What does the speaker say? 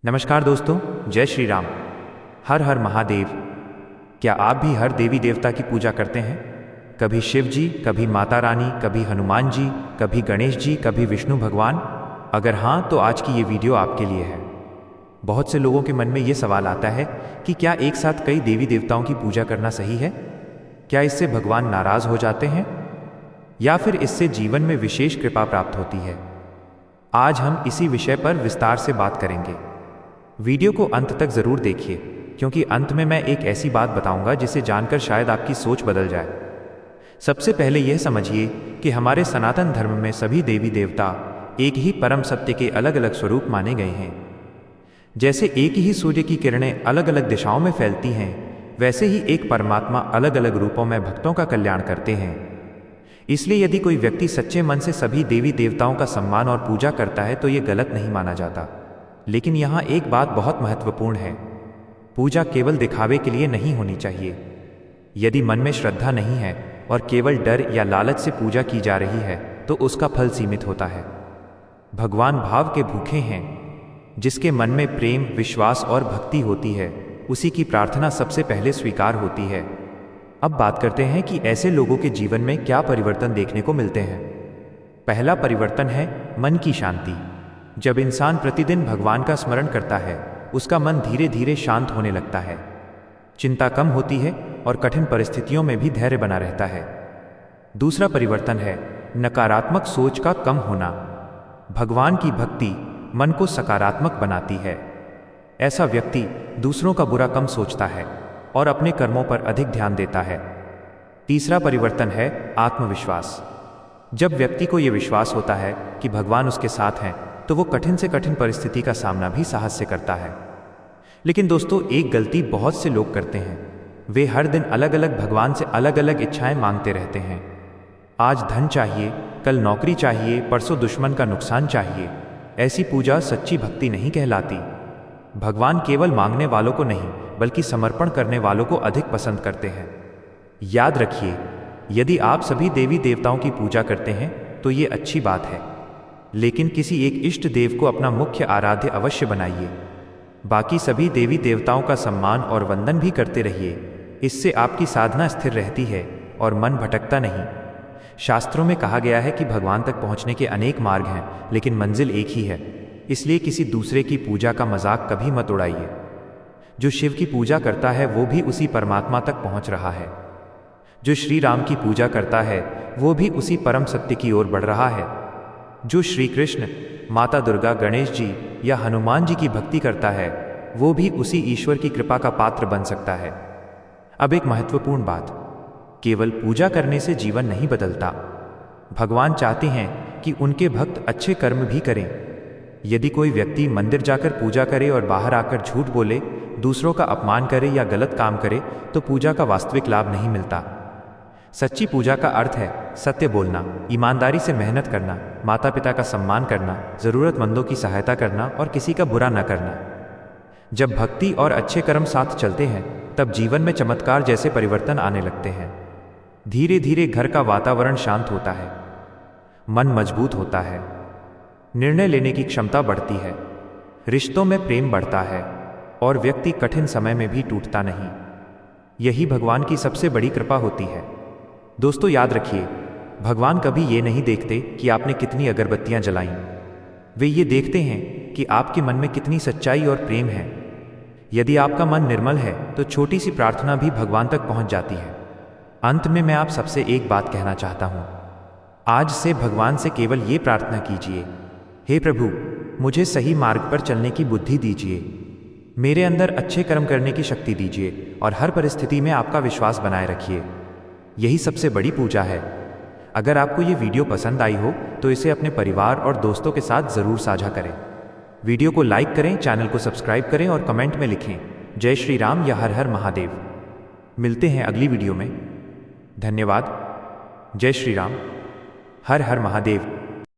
नमस्कार दोस्तों, जय श्री राम। हर हर महादेव। क्या आप भी हर देवी देवता की पूजा करते हैं? कभी शिव जी, कभी माता रानी, कभी हनुमान जी, कभी गणेश जी, कभी विष्णु भगवान। अगर हाँ, तो आज की ये वीडियो आपके लिए है। बहुत से लोगों के मन में ये सवाल आता है कि क्या एक साथ कई देवी देवताओं की पूजा करना सही है? क्या इससे भगवान नाराज हो जाते हैं या फिर इससे जीवन में विशेष कृपा प्राप्त होती है? आज हम इसी विषय पर विस्तार से बात करेंगे। वीडियो को अंत तक जरूर देखिए, क्योंकि अंत में मैं एक ऐसी बात बताऊंगा जिसे जानकर शायद आपकी सोच बदल जाए। सबसे पहले यह समझिए कि हमारे सनातन धर्म में सभी देवी देवता एक ही परम सत्य के अलग अलग स्वरूप माने गए हैं। जैसे एक ही सूर्य की किरणें अलग अलग दिशाओं में फैलती हैं, वैसे ही एक परमात्मा अलग अलग रूपों में भक्तों का कल्याण करते हैं। इसलिए यदि कोई व्यक्ति सच्चे मन से सभी देवी देवताओं का सम्मान और पूजा करता है तो ये गलत नहीं माना जाता। लेकिन यहाँ एक बात बहुत महत्वपूर्ण है, पूजा केवल दिखावे के लिए नहीं होनी चाहिए। यदि मन में श्रद्धा नहीं है और केवल डर या लालच से पूजा की जा रही है तो उसका फल सीमित होता है। भगवान भाव के भूखे हैं। जिसके मन में प्रेम, विश्वास और भक्ति होती है, उसी की प्रार्थना सबसे पहले स्वीकार होती है। अब बात करते हैं कि ऐसे लोगों के जीवन में क्या परिवर्तन देखने को मिलते हैं। पहला परिवर्तन है मन की शांति। जब इंसान प्रतिदिन भगवान का स्मरण करता है, उसका मन धीरे धीरे शांत होने लगता है। चिंता कम होती है और कठिन परिस्थितियों में भी धैर्य बना रहता है। दूसरा परिवर्तन है नकारात्मक सोच का कम होना। भगवान की भक्ति मन को सकारात्मक बनाती है। ऐसा व्यक्ति दूसरों का बुरा कम सोचता है और अपने कर्मों पर अधिक ध्यान देता है। तीसरा परिवर्तन है आत्मविश्वास। जब व्यक्ति को यह विश्वास होता है कि भगवान उसके साथ हैं, तो वो कठिन से कठिन परिस्थिति का सामना भी साहस से करता है। लेकिन दोस्तों, एक गलती बहुत से लोग करते हैं। वे हर दिन अलग अलग भगवान से अलग अलग इच्छाएं मांगते रहते हैं। आज धन चाहिए, कल नौकरी चाहिए, परसों दुश्मन का नुकसान चाहिए। ऐसी पूजा सच्ची भक्ति नहीं कहलाती। भगवान केवल मांगने वालों को नहीं, बल्कि समर्पण करने वालों को अधिक पसंद करते हैं। याद रखिए, यदि आप सभी देवी देवताओं की पूजा करते हैं तो ये अच्छी बात है, लेकिन किसी एक इष्ट देव को अपना मुख्य आराध्य अवश्य बनाइए। बाकी सभी देवी देवताओं का सम्मान और वंदन भी करते रहिए। इससे आपकी साधना स्थिर रहती है और मन भटकता नहीं। शास्त्रों में कहा गया है कि भगवान तक पहुंचने के अनेक मार्ग हैं, लेकिन मंजिल एक ही है। इसलिए किसी दूसरे की पूजा का मजाक कभी मत उड़ाइए। जो शिव की पूजा करता है वो भी उसी परमात्मा तक पहुंच रहा है। जो श्री राम की पूजा करता है वो भी उसी परम सत्य की ओर बढ़ रहा है। जो श्री कृष्ण, माता दुर्गा, गणेश जी या हनुमान जी की भक्ति करता है वो भी उसी ईश्वर की कृपा का पात्र बन सकता है। अब एक महत्वपूर्ण बात, केवल पूजा करने से जीवन नहीं बदलता। भगवान चाहते हैं कि उनके भक्त अच्छे कर्म भी करें। यदि कोई व्यक्ति मंदिर जाकर पूजा करे और बाहर आकर झूठ बोले, दूसरों का अपमान करे या गलत काम करे, तो पूजा का वास्तविक लाभ नहीं मिलता। सच्ची पूजा का अर्थ है सत्य बोलना, ईमानदारी से मेहनत करना, माता पिता का सम्मान करना, जरूरतमंदों की सहायता करना और किसी का बुरा न करना। जब भक्ति और अच्छे कर्म साथ चलते हैं, तब जीवन में चमत्कार जैसे परिवर्तन आने लगते हैं। धीरे धीरे घर का वातावरण शांत होता है, मन मजबूत होता है, निर्णय लेने की क्षमता बढ़ती है, रिश्तों में प्रेम बढ़ता है और व्यक्ति कठिन समय में भी टूटता नहीं। यही भगवान की सबसे बड़ी कृपा होती है। दोस्तों, याद रखिए, भगवान कभी ये नहीं देखते कि आपने कितनी अगरबत्तियां जलाई। वे ये देखते हैं कि आपके मन में कितनी सच्चाई और प्रेम है। यदि आपका मन निर्मल है तो छोटी सी प्रार्थना भी भगवान तक पहुंच जाती है। अंत में मैं आप सबसे एक बात कहना चाहता हूं। आज से भगवान से केवल ये प्रार्थना कीजिए, हे प्रभु, मुझे सही मार्ग पर चलने की बुद्धि दीजिए, मेरे अंदर अच्छे कर्म करने की शक्ति दीजिए और हर परिस्थिति में आपका विश्वास बनाए रखिए। यही सबसे बड़ी पूजा है। अगर आपको ये वीडियो पसंद आई हो तो इसे अपने परिवार और दोस्तों के साथ ज़रूर साझा करें। वीडियो को लाइक करें, चैनल को सब्सक्राइब करें और कमेंट में लिखें जय श्री राम या हर हर महादेव। मिलते हैं अगली वीडियो में। धन्यवाद। जय श्री राम। हर हर महादेव।